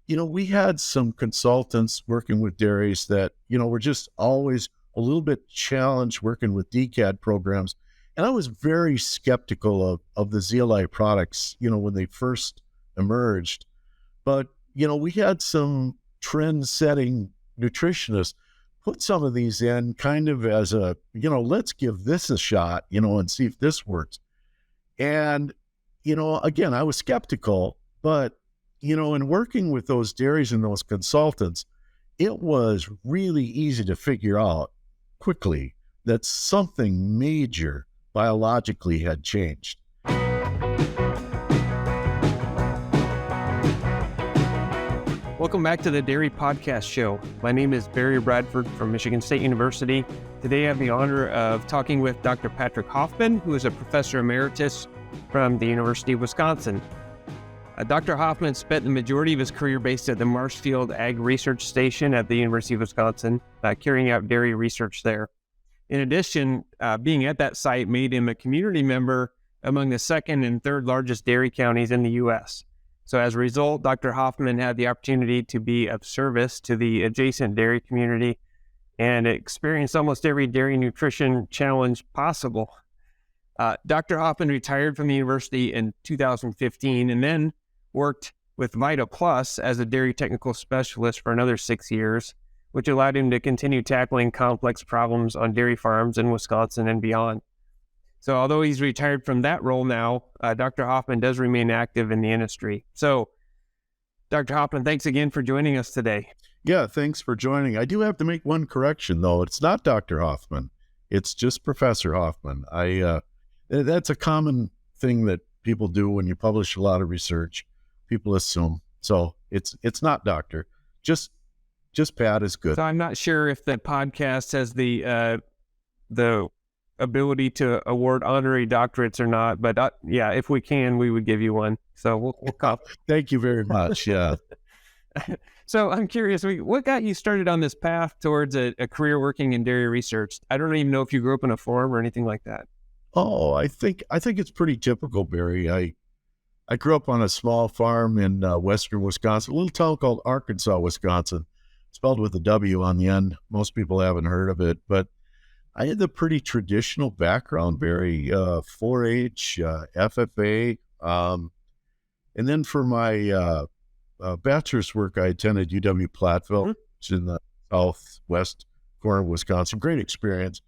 We had some consultants working with dairies that, were just always a little bit challenged working with DCAD programs. And I was very skeptical of the Zeolite products, when they first emerged. But, we had some trend-setting nutritionists put some of these in kind of as a, let's give this a shot, and see if this works. And, again, I was skeptical, but, in working with those dairies and those consultants, it was really easy to figure out quickly that something major biologically had changed. Welcome back to the Dairy Podcast Show. My name is Barry Bradford from Michigan State University. Today I have the honor of talking with Dr. Patrick Hoffman, who is a professor emeritus from the University of Wisconsin. Dr. Hoffman spent the majority of his career based at the Marshfield Ag Research Station at the University of Wisconsin, carrying out dairy research there. In addition, being at that site made him a community member among the second and third largest dairy counties in the U.S. So as a result, Dr. Hoffman had the opportunity to be of service to the adjacent dairy community and experienced almost every dairy nutrition challenge possible. Dr. Hoffman retired from the university in 2015 and then worked with Vita Plus as a dairy technical specialist for another 6 years, which allowed him to continue tackling complex problems on dairy farms in Wisconsin and beyond. So although he's retired from that role now, Dr. Hoffman does remain active in the industry. So, Dr. Hoffman, thanks again for joining us today. Yeah, thanks for joining. I do have to make one correction, though. It's not Dr. Hoffman. It's just Professor Hoffman. That's a common thing that people do when you publish a lot of research. People assume. So it's not doctor. Just Pat is good. So I'm not sure if the podcast has the ability to award honorary doctorates or not, but yeah, if we can, we would give you one. So we'll call. Thank you very much. Yeah. So I'm curious, what got you started on this path towards a career working in dairy research? I don't even know if you grew up in a farm or anything like that. Oh, I think it's pretty typical, Barry. I grew up on a small farm in western Wisconsin, a little town called Arkansas, Wisconsin, spelled with a W on the end. Most people haven't heard of it, but I had the pretty traditional background, Barry, 4-H, FFA. And then for my bachelor's work, I attended UW-Platteville, which is in the southwest corner of Wisconsin. Great experience.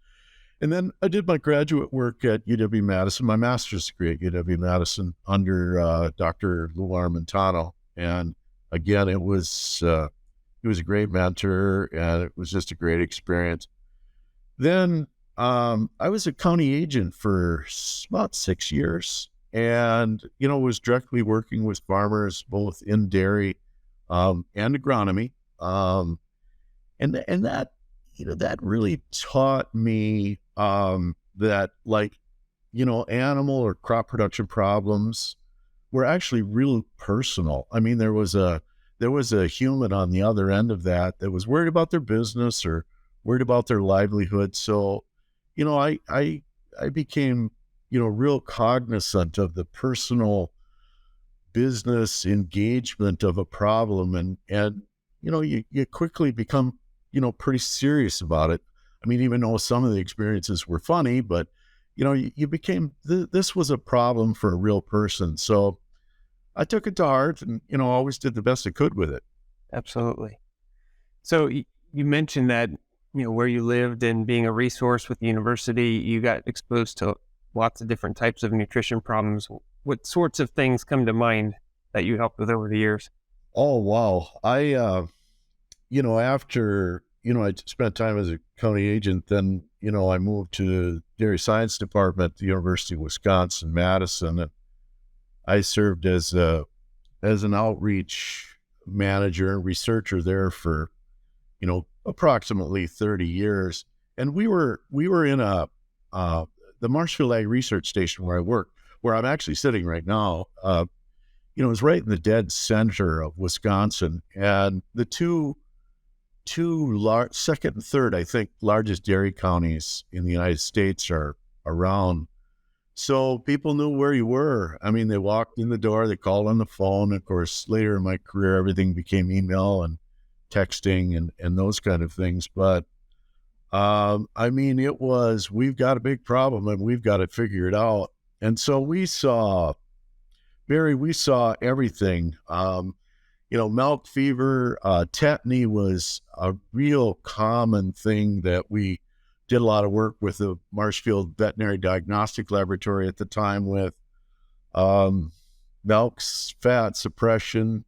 And then I did my graduate work at UW-Madison, my master's degree at UW-Madison under Dr. Lou Armentano. And again, he was a great mentor, and it was just a great experience. Then I was a county agent for about 6 years, and was directly working with farmers both in dairy and agronomy, and that that really taught me that animal or crop production problems were actually real personal. I mean, there was a human on the other end of that was worried about their business or worried about their livelihood. So, I became, real cognizant of the personal business engagement of a problem. And you quickly become, pretty serious about it. I mean, even though some of the experiences were funny, but, you became, this was a problem for a real person. So I took it to heart and, always did the best I could with it. Absolutely. So you mentioned that, where you lived and being a resource with the university, you got exposed to lots of different types of nutrition problems. What sorts of things come to mind that you helped with over the years? Oh, wow. After, I spent time as a county agent, then, I moved to the Dairy Science Department at the University of Wisconsin-Madison. And I served as an outreach manager and researcher there for, approximately 30 years. And we were in the Marshfield Ag Research Station where I work, where I'm actually sitting right now. It was right in the dead center of Wisconsin. And the two second and third, I think, largest dairy counties in the United States are around So people knew where you were. I mean, they walked in the door, they called on the phone. Of course, later in my career, everything became email and texting and those kind of things. But I mean, it was, we've got a big problem and we've got to figure it out. And so we saw everything. Milk fever, tetany was a real common thing that we did a lot of work with the Marshfield Veterinary Diagnostic Laboratory at the time with milk fat suppression.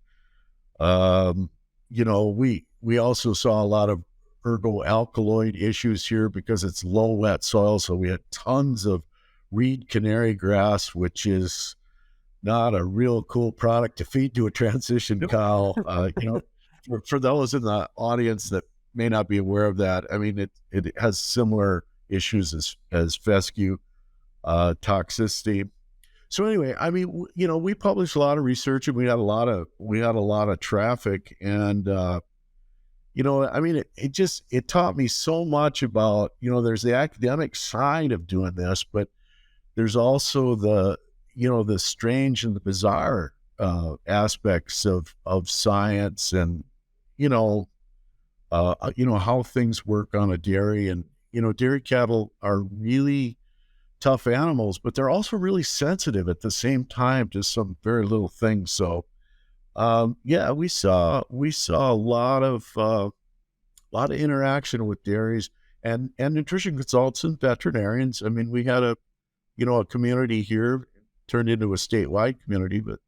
We also saw a lot of ergo-alkaloid issues here because it's low wet soil. So we had tons of reed canary grass, which is not a real cool product to feed to a transition cow. For those in the audience that may not be aware of that, I mean, it has similar issues as fescue toxicity. So anyway, I mean, we published a lot of research and we had a lot of traffic, and I mean, it taught me so much about, there's the academic side of doing this, but there's also the strange and the bizarre aspects of science, and how things work on a dairy. And dairy cattle are really tough animals, but they're also really sensitive at the same time to some very little things. So we saw a lot of interaction with dairies and nutrition consultants and veterinarians. I mean, we had a community here turned into a statewide community, but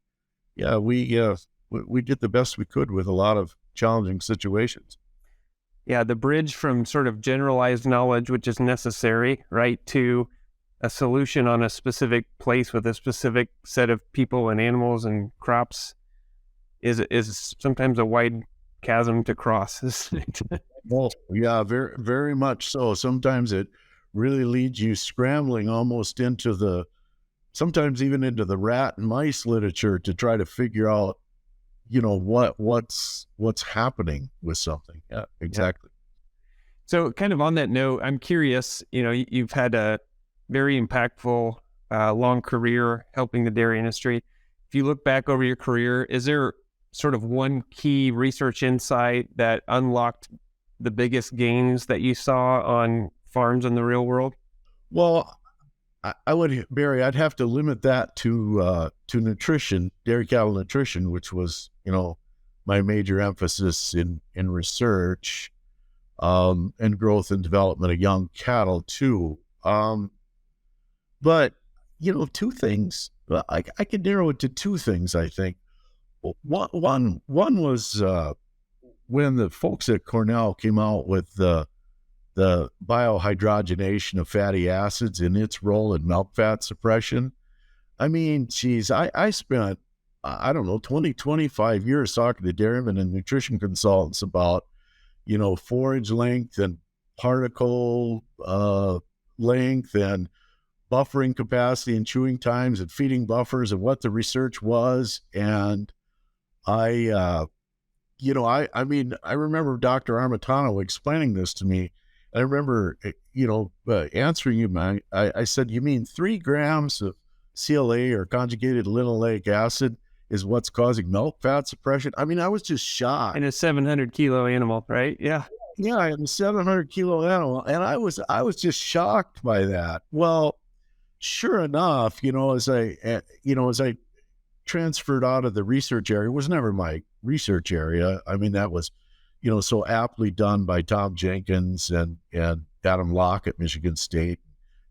yeah, we did the best we could with a lot of challenging situations. Yeah, the bridge from sort of generalized knowledge, which is necessary, right, to a solution on a specific place with a specific set of people and animals and crops is sometimes a wide chasm to cross. Well, yeah, very, very much so. Sometimes it really leads you scrambling almost sometimes even into the rat and mice literature to try to figure out, what's happening with something. Yeah, exactly. Yeah. So kind of on that note, I'm curious, you've had a very impactful, long career helping the dairy industry. If you look back over your career, is there sort of one key research insight that unlocked the biggest gains that you saw on farms in the real world? Well, I would, Barry, I'd have to limit that to nutrition, dairy cattle nutrition, which was, my major emphasis in research, and growth and development of young cattle too. But, two things, I could narrow it to two things, I think. One was when the folks at Cornell came out with the biohydrogenation of fatty acids and its role in milk fat suppression. I mean, geez, I spent, 25 years talking to dairymen and nutrition consultants about, forage length and particle length and buffering capacity and chewing times and feeding buffers and what the research was. And I remember Dr. Armitano explaining this to me. I remember, answering you, I said, you mean 3 grams of CLA or conjugated linoleic acid is what's causing milk fat suppression? I mean, I was just shocked. And a 700 kilo animal, right? Yeah. Yeah, I had a 700 kilo animal, and I was just shocked by that. Well, sure enough, as I transferred out of the research area, it was never my research area. I mean, that was, so aptly done by Tom Jenkins and Adam Locke at Michigan State,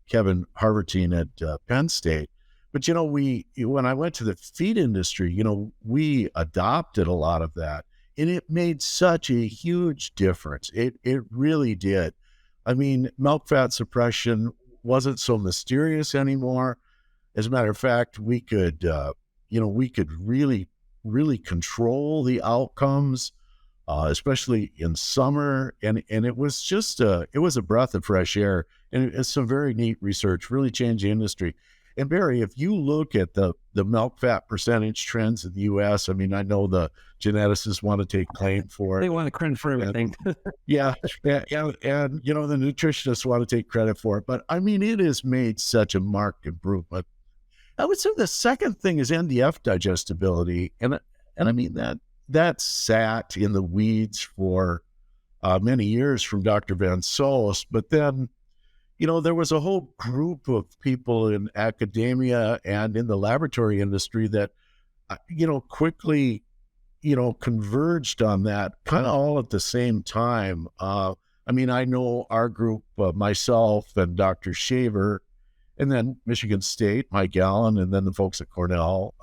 Kevin Harvertine at Penn State. But, when I went to the feed industry, we adopted a lot of that, and it made such a huge difference. It really did. I mean, milk fat suppression wasn't so mysterious anymore. As a matter of fact, we could really, really control the outcomes, especially in summer. And it was just it was a breath of fresh air. And it's some very neat research, really changed the industry. And Barry, if you look at the milk fat percentage trends in the U.S., I mean, I know the geneticists want to take claim for it. They want to credit for everything. Yeah, and the nutritionists want to take credit for it. But I mean, it has made such a marked improvement. I would say the second thing is NDF digestibility, and I mean that sat in the weeds for many years from Dr. Van Soest, but then there was a whole group of people in academia and in the laboratory industry that quickly converged on that kind of all at the same time. I mean, I know our group, myself and Dr. Shaver, and then Michigan State, Mike Allen, and then the folks at Cornell.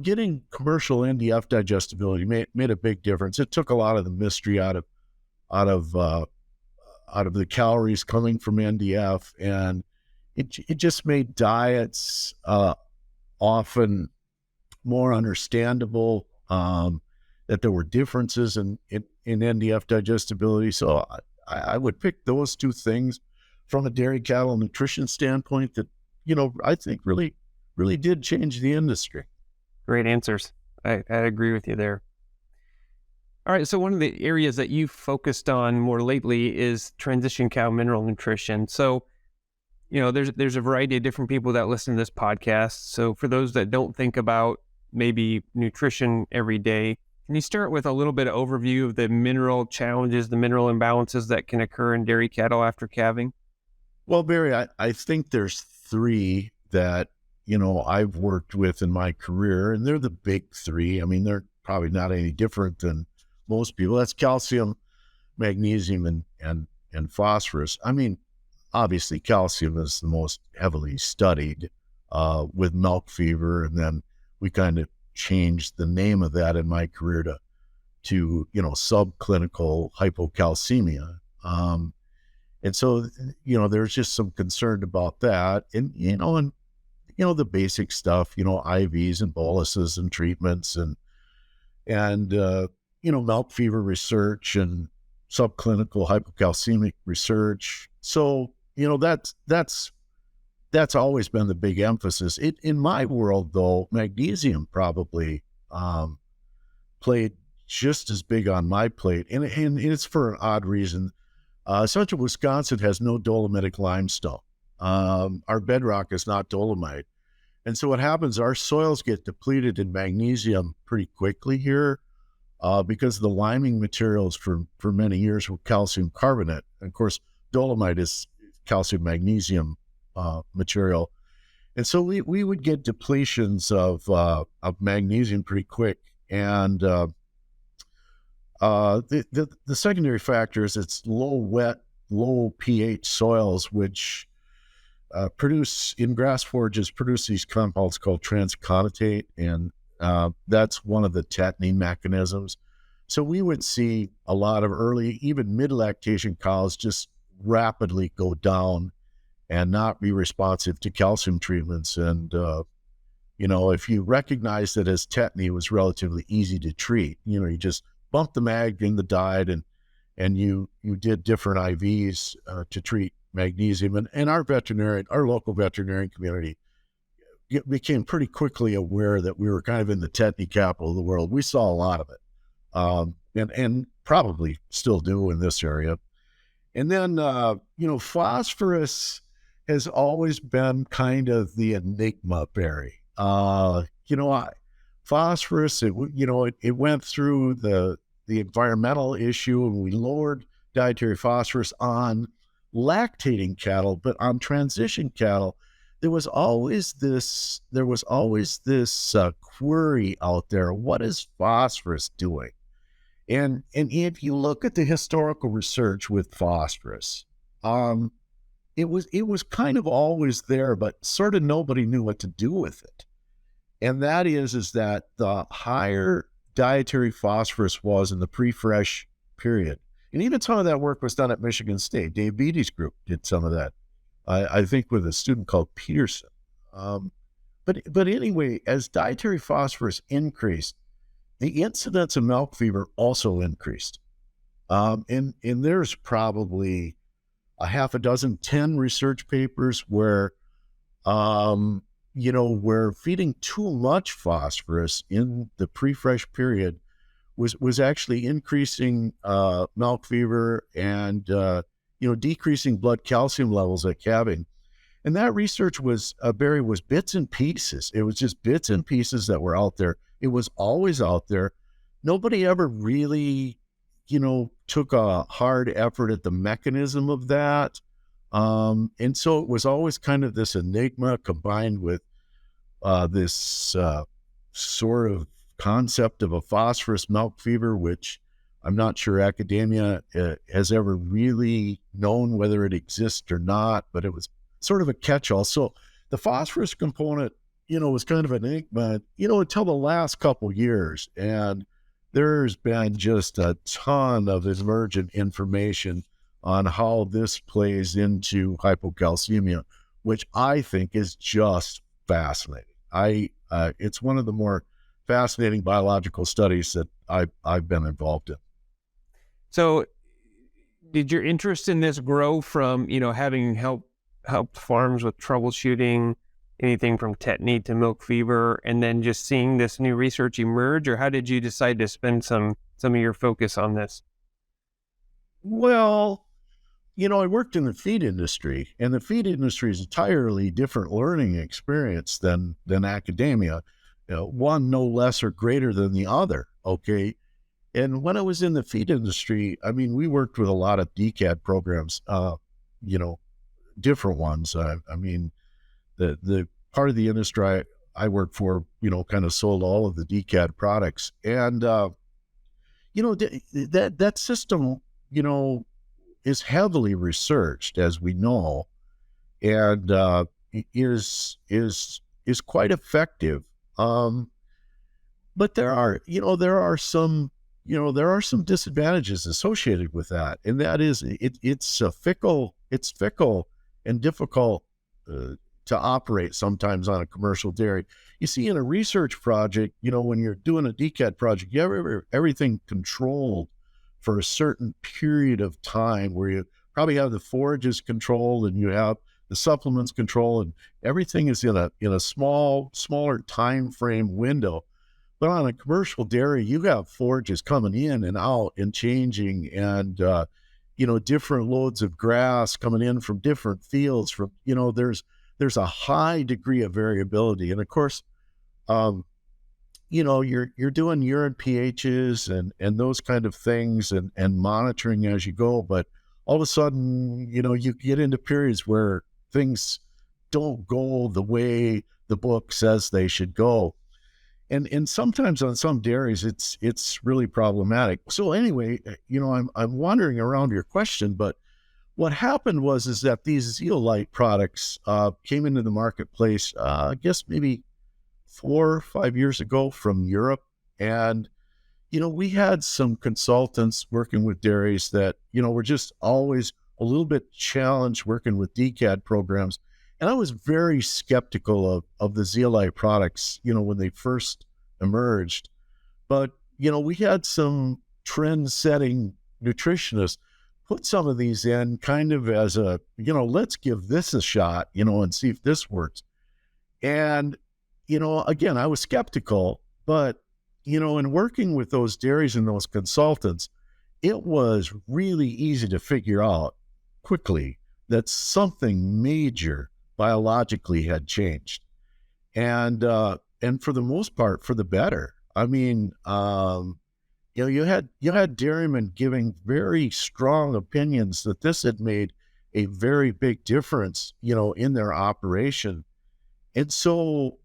Getting commercial NDF digestibility made a big difference. It took a lot of the mystery out of the calories coming from NDF, and it just made diets often more understandable. That there were differences in NDF digestibility. So I would pick those two things from a dairy cattle nutrition standpoint that, I think really did change the industry. Great answers. I agree with you there. All right. So one of the areas that you've focused on more lately is transition cow mineral nutrition. So, there's a variety of different people that listen to this podcast. So for those that don't think about maybe nutrition every day, can you start with a little bit of overview of the mineral challenges, the mineral imbalances that can occur in dairy cattle after calving? Well, Barry, I think there's three that, I've worked with in my career, and they're the big three. I mean, they're probably not any different than most people. That's calcium, magnesium, and phosphorus. I mean, obviously calcium is the most heavily studied with milk fever, and then we kind of changed the name of that in my career to subclinical hypocalcemia. And so, there's just some concern about that. And, the basic stuff, IVs and boluses and treatments and milk fever research and subclinical hypocalcemic research. So, that's always been the big emphasis. In my world, though, magnesium probably played just as big on my plate, and it's for an odd reason. Central Wisconsin has no dolomitic limestone. Our bedrock is not dolomite. And so what happens, our soils get depleted in magnesium pretty quickly here because the liming materials for many years were calcium carbonate. And of course, dolomite is calcium magnesium material. And so we would get depletions of magnesium pretty quick. And the secondary factor is it's low pH soils, which produce in grass forages these compounds called transcontinate, and that's one of the tetany mechanisms. So we would see a lot of early, even mid-lactation cows just rapidly go down and not be responsive to calcium treatments. And if you recognize that as tetany, it was relatively easy to treat. You just bump the mag in the diet, and you did different IVs to treat magnesium. And our local veterinarian community became pretty quickly aware that we were kind of in the tetany capital of the world. We saw a lot of it, and probably still do in this area. And then, phosphorus has always been kind of the enigma, Barry. Phosphorus, it went through the environmental issue, and we lowered dietary phosphorus on lactating cattle, but on transition cattle, there was always this query out there. What is phosphorus doing? And if you look at the historical research with phosphorus, it was kind of always there, but sort of nobody knew what to do with it. And that is that the higher dietary phosphorus was in the pre-fresh period, and even some of that work was done at Michigan State. Dave Beatty's group did some of that, I think with a student called Peterson. But anyway, as dietary phosphorus increased, the incidence of milk fever also increased. And there's probably a half a dozen, 10 research papers where um, where feeding too much phosphorus in the pre-fresh period was actually increasing milk fever and decreasing blood calcium levels at calving. And that research was Barry, was bits and pieces. It was just bits and pieces that were out there. It was always out there. Nobody ever really, took a hard effort at the mechanism of that. And so it was always kind of this enigma combined with this sort of concept of a phosphorus milk fever, which I'm not sure academia has ever really known whether it exists or not, but it was sort of a catch-all. So the phosphorus component, was kind of an enigma, until the last couple years. And there's been just a ton of emergent information on how this plays into hypocalcemia, which I think is just fascinating. It's one of the more fascinating biological studies that I've been involved in. So did your interest in this grow from, having helped farms with troubleshooting anything from tetany to milk fever, and then just seeing this new research emerge, or how did you decide to spend some of your focus on this? Well, I worked in the feed industry, and the feed industry is an entirely different learning experience than academia. One no less or greater than the other. Okay. And when I was in the feed industry, I mean, we worked with a lot of DCAD programs, different ones. I mean, the part of the industry I worked for, kind of sold all of the DCAD products. And, that system, is heavily researched, as we know, and is quite effective. But there are some disadvantages associated with that, and that is it's fickle and difficult to operate sometimes on a commercial dairy. You see, in a research project, when you're doing a DCAD project, you have everything controlled for a certain period of time, where you probably have the forages controlled and you have the supplements controlled, and everything is in a smaller time frame window. But on a commercial dairy, you have forages coming in and out and changing, and different loads of grass coming in from different fields. There's a high degree of variability, and of course, you're doing urine pHs and those kind of things and monitoring as you go. But all of a sudden, you get into periods where things don't go the way the book says they should go. And sometimes on some dairies, it's really problematic. So anyway, I'm wandering around your question, but what happened is that these Zeolite products came into the marketplace, I guess maybe 4 or 5 years ago from Europe. And, we had some consultants working with dairies that, were just always a little bit challenged working with DCAD programs. And I was very skeptical of the Zeolite products, when they first emerged. But, we had some trend-setting nutritionists put some of these in kind of as a, let's give this a shot, and see if this works. And, again, I was skeptical, but, in working with those dairies and those consultants, it was really easy to figure out quickly that something major biologically had changed. And for the most part, for the better. I mean, you had dairymen giving very strong opinions that this had made a very big difference, in their operation. And so,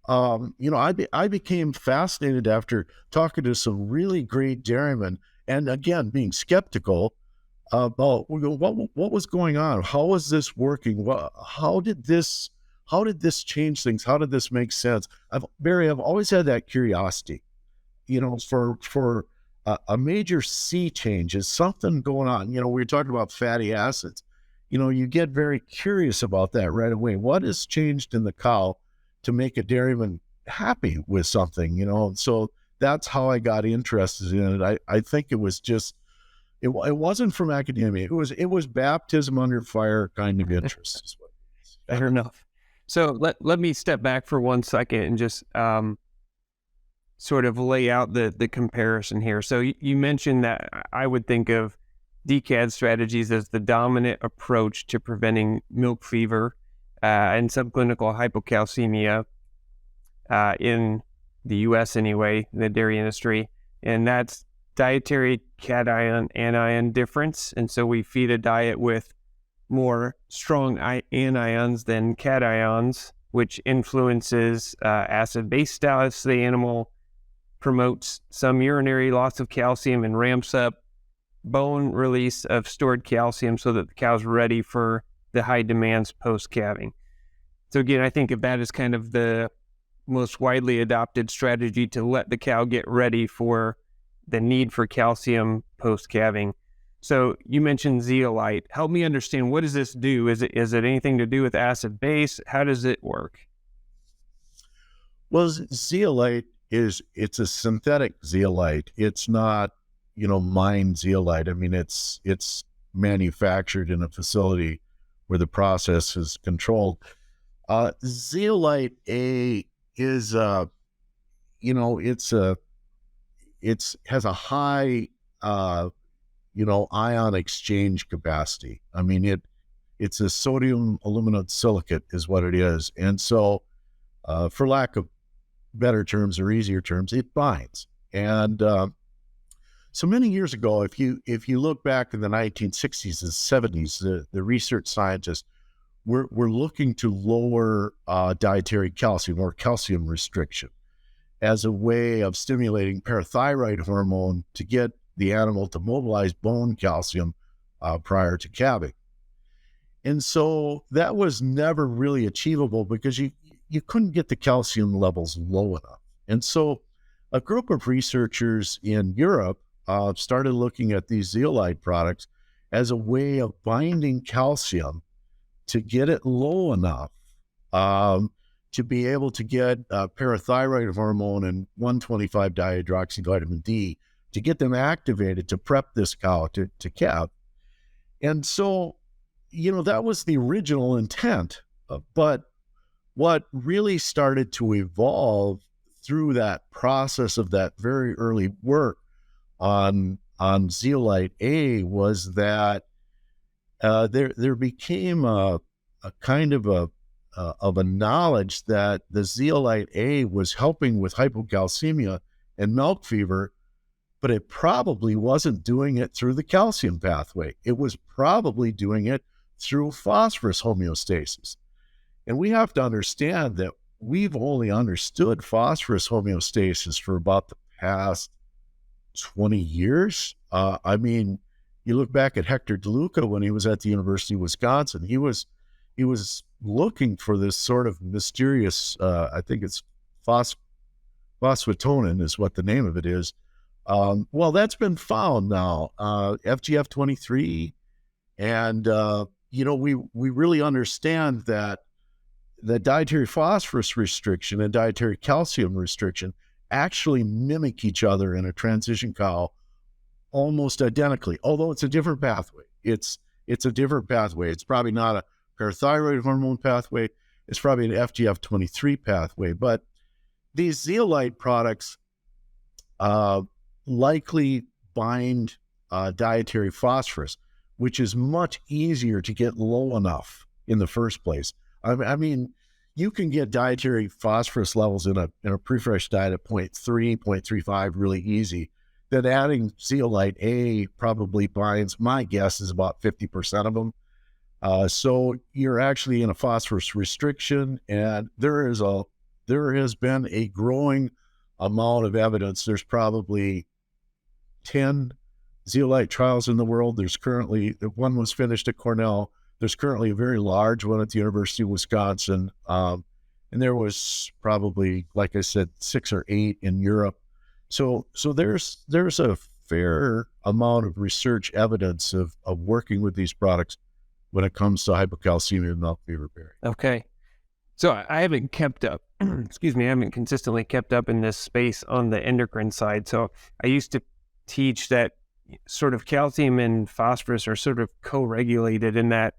I became fascinated after talking to some really great dairymen, and again, being skeptical about what was going on. How was this working? How did this change things? How did this make sense? I've always had that curiosity, for a major sea change. Is something going on? We were talking about fatty acids. You get very curious about that right away. What has changed in the cow to make a dairyman happy with something? So that's how I got interested in it. I think it was just, it wasn't from academia. It was baptism under fire kind of interest. Fair enough. So let me step back for 1 second and just sort of lay out the comparison here. So you mentioned that I would think of DCAD strategies as the dominant approach to preventing milk fever and subclinical hypocalcemia in the U.S. anyway, in the dairy industry. And that's dietary cation anion difference. And so we feed a diet with more strong anions than cations, which influences acid-base status of the animal, promotes some urinary loss of calcium, and ramps up bone release of stored calcium so that the cow's ready for the high demands post-calving. So again, I think of that as kind of the most widely adopted strategy to let the cow get ready for the need for calcium post-calving. So you mentioned zeolite. Help me understand, what does this do? Is it anything to do with acid base? How does it work? Well, zeolite it's a synthetic zeolite. It's not, mined zeolite. I mean, it's manufactured in a facility where the process is controlled. Zeolite A is it has a high ion exchange capacity. I mean, it's a sodium aluminum silicate is what it is. And so for lack of better terms or easier terms, it binds. And so many years ago, if you look back in the 1960s and 70s, the research scientists were looking to lower dietary calcium or calcium restriction as a way of stimulating parathyroid hormone to get the animal to mobilize bone calcium prior to calving. And so that was never really achievable because you couldn't get the calcium levels low enough. And so a group of researchers in Europe started looking at these zeolite products as a way of binding calcium to get it low enough to be able to get parathyroid hormone and 1,25-dihydroxyvitamin D to get them activated to prep this cow to calve. And so, that was the original intent. But what really started to evolve through that process of that very early work on Zeolite A was that there became a kind of a knowledge that the Zeolite A was helping with hypocalcemia and milk fever, but it probably wasn't doing it through the calcium pathway. It was probably doing it through phosphorus homeostasis. And we have to understand that we've only understood phosphorus homeostasis for about the past 20 years. I mean, you look back at Hector DeLuca when he was at the University of Wisconsin, he was looking for this sort of mysterious, I think it's phosphotonin is what the name of it is. Well, that's been found now, FGF23. And, we really understand that the dietary phosphorus restriction and dietary calcium restriction actually mimic each other in a transition cow almost identically, although it's a different pathway. It's a different pathway. It's probably not a parathyroid hormone pathway. It's probably an FGF23 pathway. But these zeolite products likely bind dietary phosphorus, which is much easier to get low enough in the first place. I mean, you can get dietary phosphorus levels in a pre-fresh diet at 0.3, 0.35 really easy. Then adding Zeolite A probably binds, my guess is about 50% of them. So you're actually in a phosphorus restriction, and there has been a growing amount of evidence. There's probably 10 zeolite trials in the world. There's currently, one was finished at Cornell. There's currently a very large one at the University of Wisconsin. And there was probably, like I said, 6 or 8 in Europe. So there's a fair amount of research evidence of working with these products when it comes to hypocalcemia and milk fever, Barry. Okay. So I haven't kept up, I haven't consistently kept up in this space on the endocrine side. So I used to teach that sort of calcium and phosphorus are sort of co-regulated in that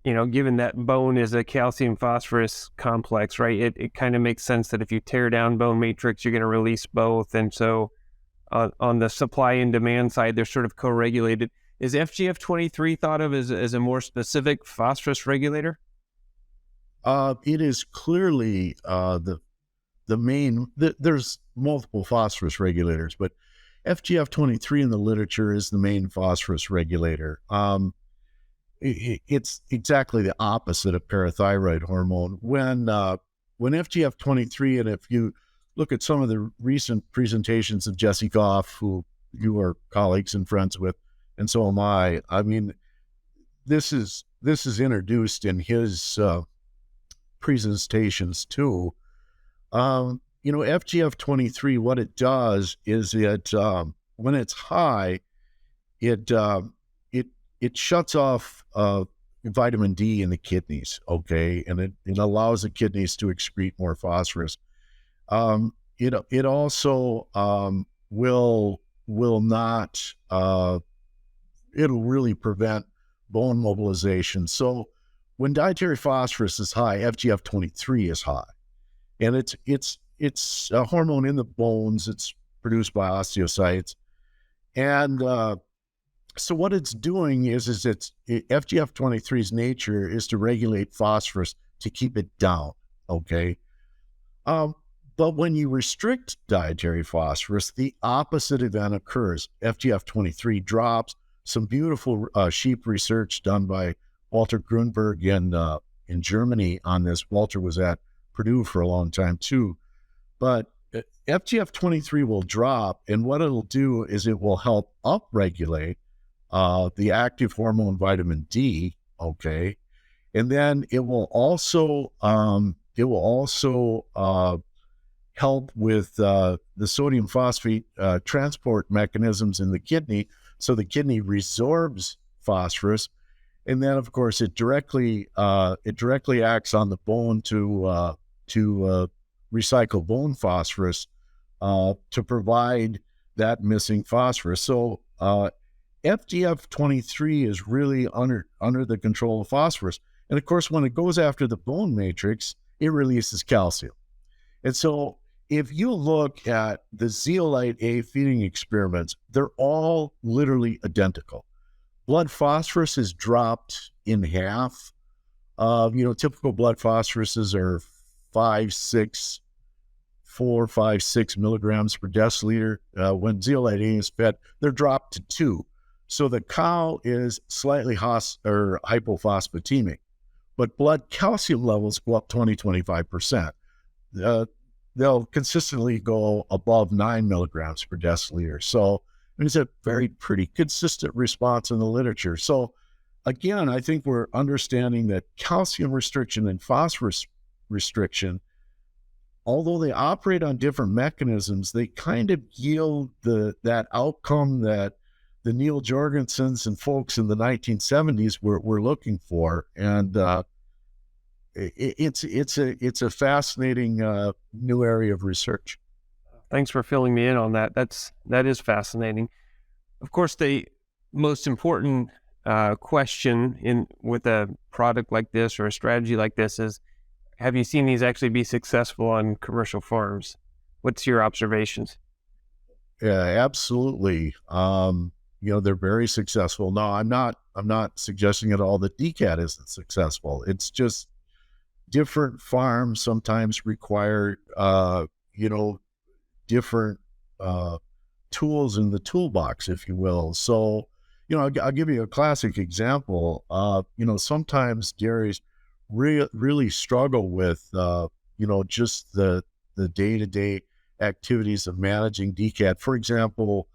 given that bone is a calcium phosphorus complex, right? It kind of makes sense that if you tear down bone matrix, you're going to release both. And so on the supply and demand side, they're sort of co-regulated. Is FGF23 thought of as a more specific phosphorus regulator? It is clearly the main. There's multiple phosphorus regulators, but FGF23 in the literature is the main phosphorus regulator. It's exactly the opposite of parathyroid hormone. When FGF23, and if you look at some of the recent presentations of Jesse Goff, who you are colleagues and friends with, and so am I. I mean, this is introduced in his presentations too. FGF23, what it does is when it's high, it shuts off vitamin D in the kidneys, okay, and it allows the kidneys to excrete more phosphorus. It also will not. It'll really prevent bone mobilization. So when dietary phosphorus is high, FGF23 is high, and it's a hormone in the bones. It's produced by osteocytes, and so what it's doing is FGF23's nature is to regulate phosphorus to keep it down. Okay, but when you restrict dietary phosphorus, the opposite event occurs. FGF23 drops. Some beautiful sheep research done by Walter Grunberg in Germany on this. Walter was at Purdue for a long time too. But FGF23 will drop, and what it'll do is it will help upregulate the active hormone vitamin D, okay? And then it will also help with the sodium phosphate transport mechanisms in the kidney, so the kidney resorbs phosphorus, and then of course it directly acts on the bone to recycle bone phosphorus to provide that missing phosphorus. So FGF23 is really under the control of phosphorus, and of course when it goes after the bone matrix, it releases calcium. And so if you look at the Zeolite A feeding experiments, they're all literally identical. Blood phosphorus is dropped in half. Typical blood phosphoruses are 4, 5, 6 milligrams per deciliter. When Zeolite A is fed, they're dropped to 2. So the cow is slightly hypophosphatemic, but blood calcium levels go up 20-25%. They'll consistently go above 9 milligrams per deciliter. So it's a pretty consistent response in the literature. So again, I think we're understanding that calcium restriction and phosphorus restriction, although they operate on different mechanisms, they kind of yield that outcome that the Neil Jorgensens and folks in the 1970s were looking for. And it's a fascinating new area of research. Thanks for filling me in on that. That is fascinating. Of course, the most important question with a product like this or a strategy like this is, have you seen these actually be successful on commercial farms? What's your observations? Yeah, absolutely. They're very successful. No, I'm not suggesting at all that DCAD isn't successful. It's just different farms sometimes require, different tools in the toolbox, if you will. So, I'll give you a classic example. Sometimes dairies really struggle with, just the day-to-day activities of managing DCAD. For example,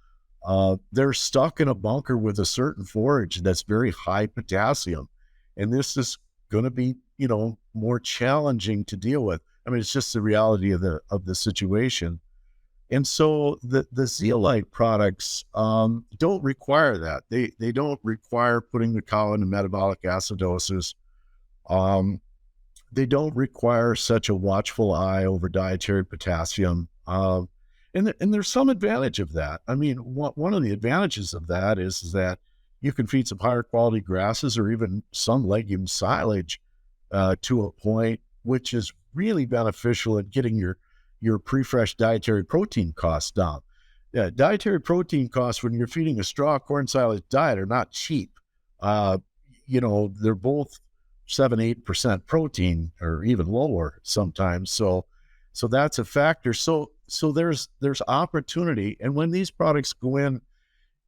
they're stuck in a bunker with a certain forage that's very high potassium, and this is going to be, more challenging to deal with. I mean, it's just the reality of the situation. And so the Zeolite products don't require that. They don't require putting the cow into metabolic acidosis. They don't require such a watchful eye over dietary potassium. And there's some advantage of that. I mean, one of the advantages of that is that, you can feed some higher quality grasses or even some legume silage to a point, which is really beneficial at getting your pre-fresh dietary protein costs down. Yeah, dietary protein costs when you're feeding a straw corn silage diet are not cheap. They're both 7-8% protein or even lower sometimes. So that's a factor. So there's opportunity. And when these products go in,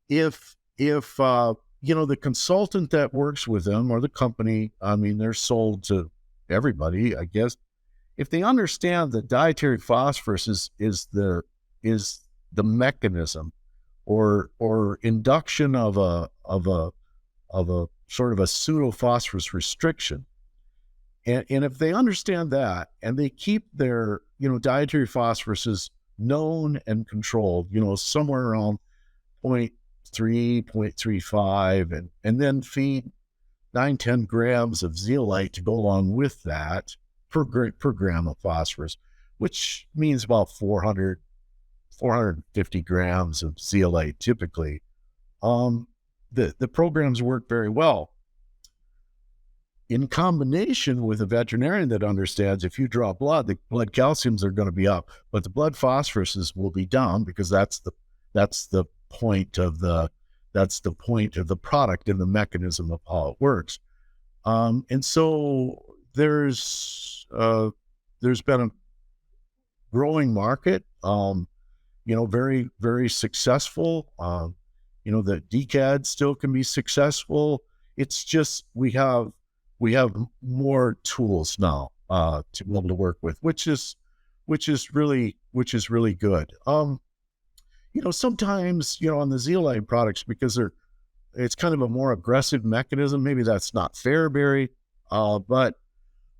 if the consultant that works with them or the company, I mean, they're sold to everybody, I guess. If they understand that dietary phosphorus is the mechanism or induction of a sort of a pseudo phosphorus restriction, and if they understand that and they keep their dietary phosphoruses known and controlled, somewhere around 0.3, 0.35, and then feed 9-10 grams of zeolite to go along with that per gram of phosphorus, which means about 450 grams of zeolite typically. The programs work very well. In combination with a veterinarian that understands if you draw blood, the blood calciums are going to be up, but the blood phosphoruses will be down because that's the point of the product and the mechanism of how it works. And so there's been a growing market, very, very successful. The DCAD still can be successful. It's just we have more tools now to be able to work with, which is really good. Sometimes on the zeolite products, because it's kind of a more aggressive mechanism. Maybe that's not fair, Barry, but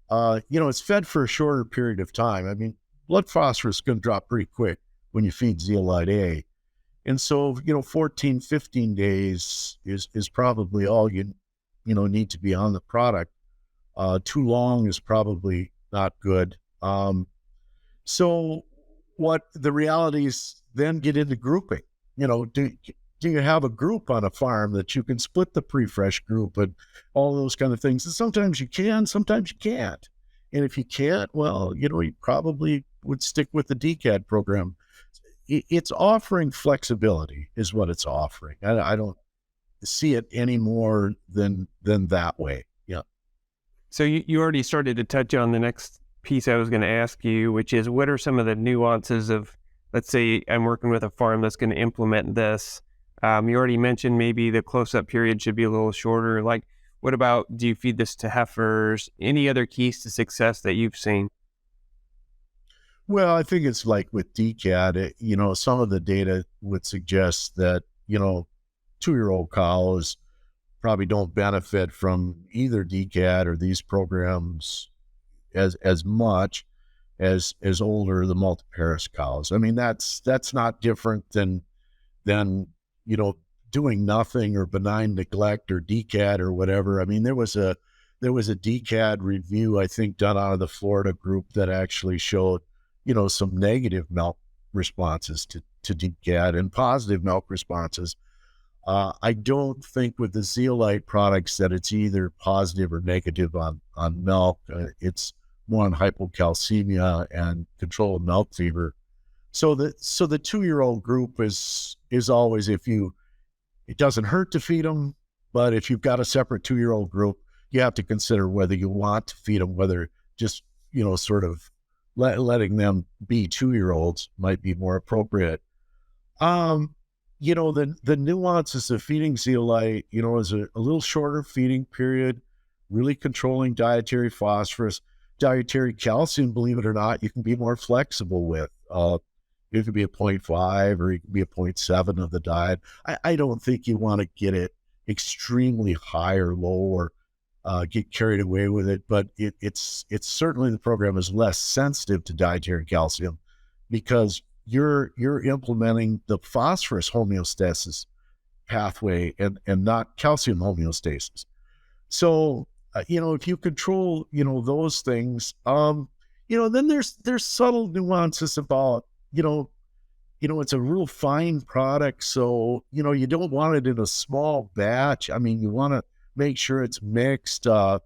it's fed for a shorter period of time. I mean, blood phosphorus is going to drop pretty quick when you feed zeolite A. And so, 14, 15 days is probably all you need to be on the product. Too long is probably not good. So what the realities then get into grouping. Do you have a group on a farm that you can split the pre-fresh group and all those kind of things? And sometimes you can, sometimes you can't. And if you can't, well, you probably would stick with the DCAD program. It's offering flexibility is what it's offering. I don't see it any more than that way. Yeah. So you already started to touch on the next piece I was going to ask you, which is what are some of the nuances of, let's say I'm working with a farm that's going to implement this. You already mentioned maybe the close-up period should be a little shorter. Like, what about, do you feed this to heifers? Any other keys to success that you've seen? Well, I think it's like with DCAD, some of the data would suggest that, 2-year-old cows probably don't benefit from either DCAD or these programs as much as older, the multiparous cows. I mean, that's not different than doing nothing or benign neglect or DCAD or whatever. I mean, there was a DCAD review, I think, done out of the Florida group that actually showed, some negative milk responses to DCAD and positive milk responses. I don't think with the zeolite products that it's either positive or negative on milk. It's more on hypocalcemia and control of milk fever. So the 2-year-old group is always, it doesn't hurt to feed them, but if you've got a separate 2-year-old group, you have to consider whether you want to feed them, whether just, sort of letting them be 2-year-olds might be more appropriate. The nuances of feeding zeolite, is a little shorter feeding period, really controlling dietary phosphorus, dietary calcium, believe it or not, you can be more flexible with. It could be a 0.5 or it could be a 0.7 of the diet. I don't think you want to get it extremely high or low or get carried away with it, but it's certainly, the program is less sensitive to dietary calcium because you're implementing the phosphorus homeostasis pathway and not calcium homeostasis. So, if you control, those things, then there's subtle nuances about, it's a real fine product. So, you don't want it in a small batch. I mean, you want to make sure it's mixed, or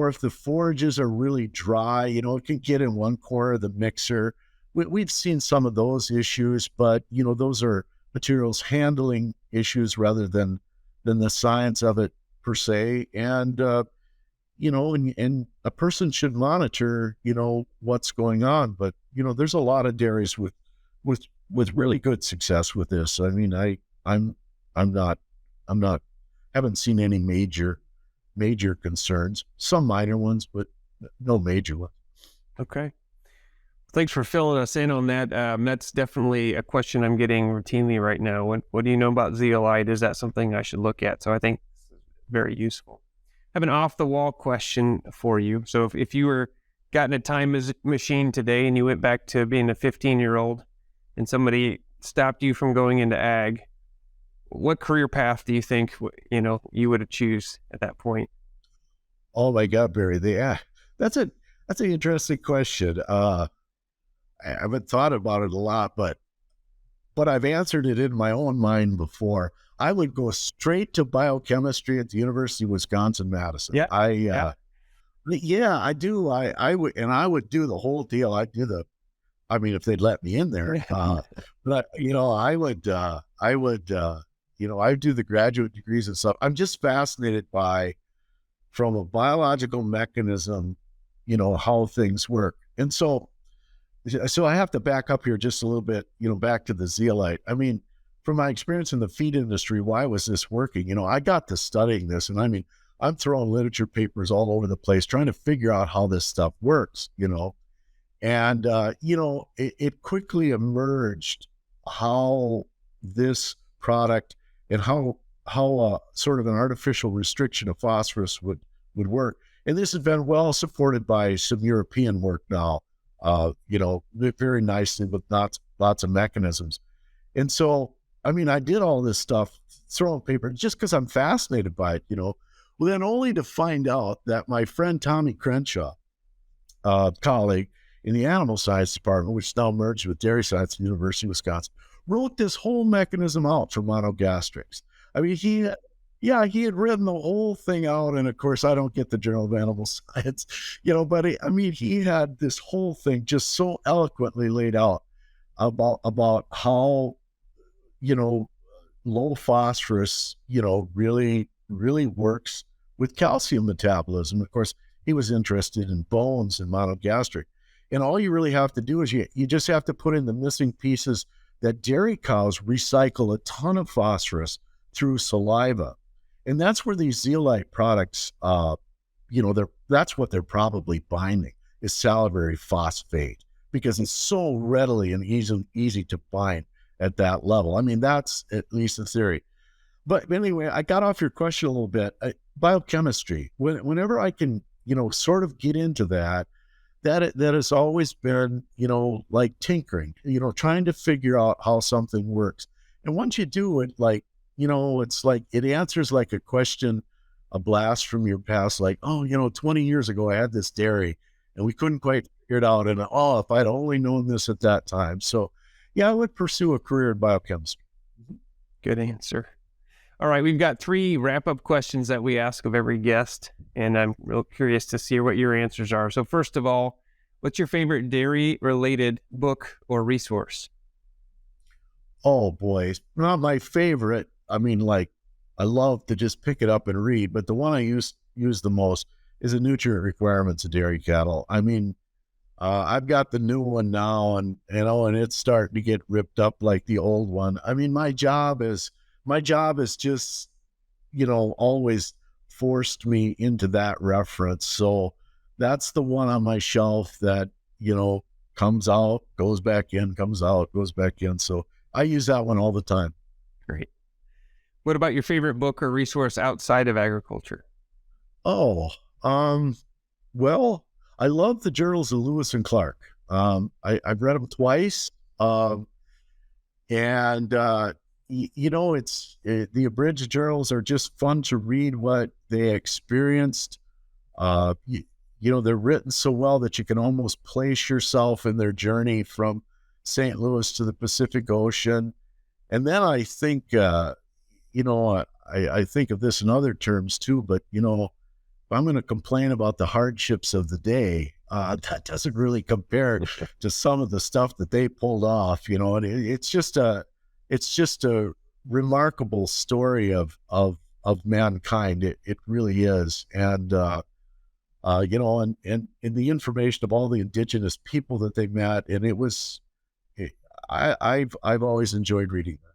if the forages are really dry, it can get in one corner of the mixer. We've seen some of those issues, but, those are materials handling issues rather than the science of it per se. And, and a person should monitor, what's going on. But, there's a lot of dairies with really good success with this. I mean, I'm not, haven't seen any major concerns, some minor ones, but no major ones. Okay. Thanks for filling us in on that. That's definitely a question I'm getting routinely right now. What do you know about zeolite? Is that something I should look at? So I think it's very useful. I have an off-the-wall question for you. So if you were gotten a time machine today and you went back to being a 15-year-old and somebody stopped you from going into ag, what career path do you think, you would choose at that point? Oh my God, Barry, that's an interesting question. I haven't thought about it a lot, but I've answered it in my own mind before. I would go straight to biochemistry at the University of Wisconsin-Madison. Yeah. I do. I would do the whole deal. I'd do if they'd let me in there. But I do the graduate degrees and stuff. I'm just fascinated from a biological mechanism, how things work. And so I have to back up here just a little bit, back to the zeolite. I mean, from my experience in the feed industry, why was this working? I got to studying this, and I'm throwing literature papers all over the place trying to figure out how this stuff works, and, it quickly emerged how this product and how sort of an artificial restriction of phosphorus would work. And this has been well supported by some European work now, very nicely with lots of mechanisms. And so, I did all this stuff, throwing paper, just because I'm fascinated by it, well, then only to find out that my friend Tommy Crenshaw, colleague in the animal science department, which now merged with dairy science at the University of Wisconsin, wrote this whole mechanism out for monogastrics. I mean, he had written the whole thing out. And of course, I don't get the Journal of Animal Science, but he had this whole thing just so eloquently laid out about how, low phosphorus, really, really works with calcium metabolism. Of course, he was interested in bones and monogastric. And all you really have to do is you just have to put in the missing pieces that dairy cows recycle a ton of phosphorus through saliva. And that's where these zeolite products, that's what they're probably binding, is salivary phosphate, because it's so readily and easy to bind at that level. I mean, that's at least the theory. But anyway, I got off your question a little bit. Biochemistry, whenever I can, sort of get into that has always been, like tinkering, trying to figure out how something works. And once you do it, it's like it answers like a question, a blast from your past, like, 20 years ago, I had this dairy and we couldn't quite figure it out. And if I'd only known this at that time. So yeah, I would pursue a career in biochemistry. Good answer. All right, we've got 3 wrap-up questions that we ask of every guest, and I'm real curious to see what your answers are. So first of all, what's your favorite dairy-related book or resource? Oh, boy. Not my favorite. I love to just pick it up and read, but the one I use the most is the nutrient requirements of dairy cattle. I've got the new one now, and it's starting to get ripped up like the old one. My job is just, always forced me into that reference. So that's the one on my shelf that, comes out, goes back in, comes out, goes back in. So I use that one all the time. Great. What about your favorite book or resource outside of agriculture? Oh, well, I love the journals of Lewis and Clark. I've read them twice. The abridged journals are just fun to read what they experienced. They're written so well that you can almost place yourself in their journey from St. Louis to the Pacific Ocean. And then I think, I think of this in other terms too, but, if I'm going to complain about the hardships of the day, that doesn't really compare to some of the stuff that they pulled off, and it's just a remarkable story of mankind. It really is. And, and the information of all the indigenous people that they met. And I've always enjoyed reading that.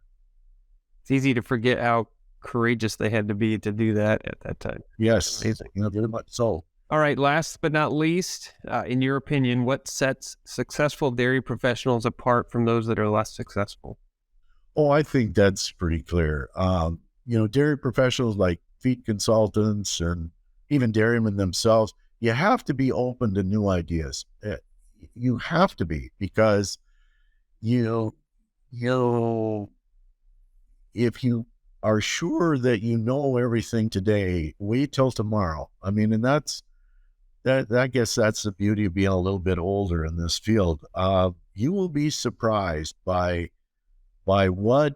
It's easy to forget how courageous they had to be to do that at that time. Yes. Amazing. Very much so. All right. Last but not least, in your opinion, what sets successful dairy professionals apart from those that are less successful? Oh, I think that's pretty clear. Dairy professionals like feed consultants and even dairymen themselves, you have to be open to new ideas. You have to be, because if you are sure that you know everything today, wait till tomorrow. I mean, and I guess that's the beauty of being a little bit older in this field. You will be surprised by what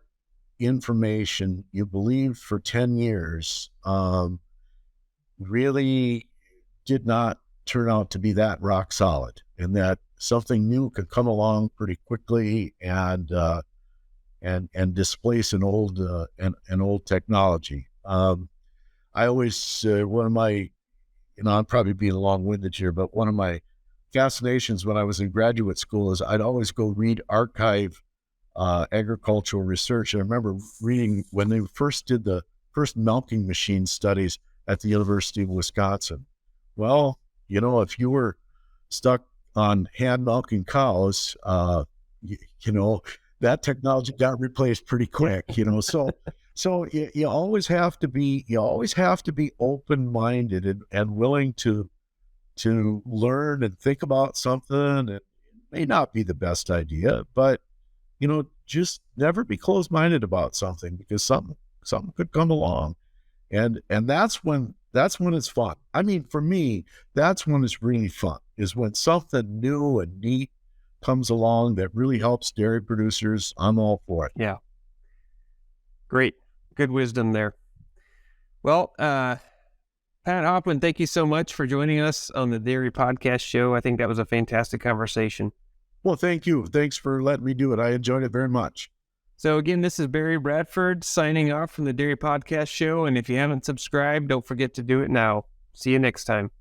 information you believed for 10 years really did not turn out to be that rock solid, and that something new could come along pretty quickly and displace an old technology. I always one of my, I'm probably being long-winded here, but one of my fascinations when I was in graduate school is I'd always go read archive agricultural research. And I remember reading when they first did the first milking machine studies at the University of Wisconsin. Well, if you were stuck on hand milking cows, that technology got replaced pretty quick, So you always have to be open-minded and willing to learn and think about something. And it may not be the best idea, but just never be closed-minded about something, because something could come along, and that's when it's fun. I mean, for me, that's when it's really fun, is when something new and neat comes along that really helps dairy producers. I'm all for it. Yeah. Great. Good wisdom there. Well, Pat Hoffman, thank you so much for joining us on the Dairy Podcast Show. I think that was a fantastic conversation. Well, thank you. Thanks for letting me do it. I enjoyed it very much. So again, this is Barry Bradford signing off from the Dairy Podcast Show. And if you haven't subscribed, don't forget to do it now. See you next time.